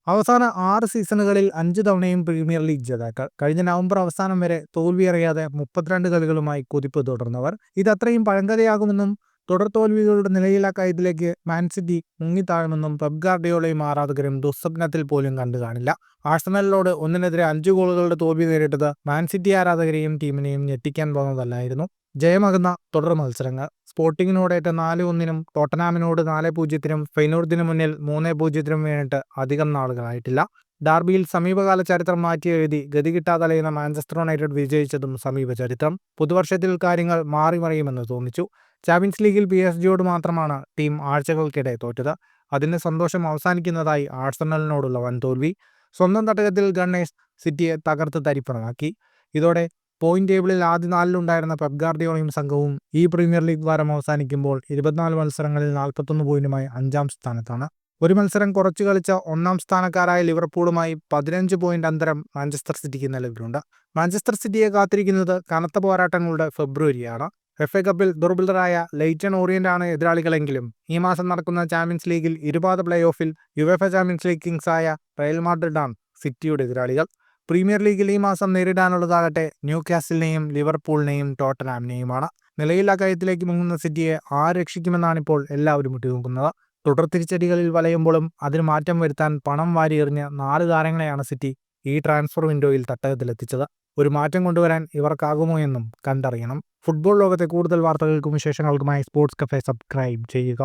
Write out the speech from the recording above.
അവസാന 6 സീസണുകളിൽ 5 തവണയും premier league ജേതാക്കൾ. കഴിഞ്ഞ നവംബർ അവസാനം വരെ തോൽവിയറിയാതെ 32 കളികളുമായി കുതിപ്പ് തുടർന്നവർ. ഇതത്രയും പഴങ്കഥയാകുമെന്നും തുടർ തോൽവികളുടെ നിലയില്ലാ കയത്തിലേക്ക് മാൻ സിറ്റി മുങ്ങിത്താഴുമെന്നും പെപ് ഗാർഡിയോളയും ആരാധകരും ദുസ്വപ്നത്തിൽ പോലും കണ്ടു കാണില്ല. ആഴ്സണലിനോട് 1-നെതിരെ 5 ഗോളുകളുടെ തോൽവി നേരിട്ടത് മാൻ സിറ്റി ആരാധകരെയും ടീമിനെയും ഞെട്ടിക്കാൻ പോകുന്നതല്ലായിരുന്നു. ജയമകുന്ന തുടർ മത്സരങ്ങൾ. സ്പോർട്ടിങ്ങിനോടേറ്റ 4-1 ടോട്ടനാമിനോട് 4-0, ഫെയ്നോർദിന് മുന്നിൽ 3-0 വീണിട്ട് അധികം നാളുകളായിട്ടില്ല. ഡാർബിയിൽ സമീപകാല ചരിത്രം മാറ്റിയെഴുതി ഗതി കിട്ടാതലയുന്ന മാഞ്ചസ്റ്റർ യുണൈറ്റഡ് വിജയിച്ചതും സമീപ ചരിത്രം. പുതുവർഷത്തിൽ കാര്യങ്ങൾ മാറിമറിയുമെന്ന് തോന്നിച്ചു. ചാമ്പ്യൻസ് ലീഗിൽ PSG മാത്രമാണ് ടീം ആഴ്ചകൾക്കിടെ തോറ്റത്. അതിന്റെ സന്തോഷം അവസാനിക്കുന്നതായി ആഴ്സണലിനോടുള്ള വൻതോൽവി. സ്വന്തം തട്ടകത്തിൽ ഗണ്ണേഴ്സ് സിറ്റിയെ തകർത്ത് തരിപ്പണമാക്കി. ഇതോടെ പോയിന്റ് ടേബിളിൽ ആദ്യ 4-ലുണ്ടായിരുന്ന പെപ് ഗാർഡിയോളയും സംഘവും ഈ പ്രീമിയർ ലീഗ് വാരം അവസാനിക്കുമ്പോൾ 24 മത്സരങ്ങളിൽ 41 പോയിന്റുമായി 5-ാം സ്ഥാനത്താണ്. ഒരു മത്സരം കുറച്ചു കളിച്ച 1-ാം സ്ഥാനക്കാരായ ലിവർപൂളുമായി 15 പോയിന്റ് അന്തരം മാഞ്ചസ്റ്റർ സിറ്റിക്ക് നിലവിലുണ്ട്. മാഞ്ചസ്റ്റർ സിറ്റിയെ കാത്തിരിക്കുന്നത് കനത്ത പോരാട്ടങ്ങളുടെ ഫെബ്രുവരിയാണ്. FA കപ്പിൽ ദുർബലരായ ലെയ്റ്റൺ ഓറിയന്റാണ് എതിരാളികളെങ്കിലും ഈ മാസം നടക്കുന്ന ചാമ്പ്യൻസ് ലീഗിൽ ഇരുപാദ പ്ലേ ഓഫിൽ UEFA ചാമ്പ്യൻസ് ലീഗ് കിങ്സായ റയൽ മാഡ്രിഡാണ് സിറ്റിയുടെ എതിരാളികൾ. പ്രീമിയർ ലീഗിൽ ഈ മാസം നേരിടാനുള്ളതാകട്ടെ ന്യൂകാസിലിനെയും ലിവർപൂളിനെയും ടോട്ടനാമിനെയുമാണ്. നിലയില്ലാ കയത്തിലേക്ക് മുങ്ങുന്ന സിറ്റിയെ ആര് രക്ഷിക്കുമെന്നാണിപ്പോൾ എല്ലാവരും ഉറ്റുനോക്കുന്നത്. തുടർ തിരിച്ചടികളിൽ വലയുമ്പോഴും അതിന് മാറ്റം വരുത്താൻ പണം വാരിയെറിഞ്ഞ് 4 താരങ്ങളെയാണ് സിറ്റി ഈ ട്രാൻസ്ഫർ വിൻഡോയിൽ തട്ടകത്തിലെത്തിച്ചത്. ഒരു മാറ്റം കൊണ്ടുവരാൻ ഇവർക്കാകുമോ എന്നും കണ്ടറിയണം. ഫുട്ബോൾ ലോകത്തെ കൂടുതൽ വാർത്തകൾക്കും വിശേഷങ്ങൾക്കുമായി സ്പോർട്സ് കഫേ സബ്സ്ക്രൈബ് ചെയ്യുക.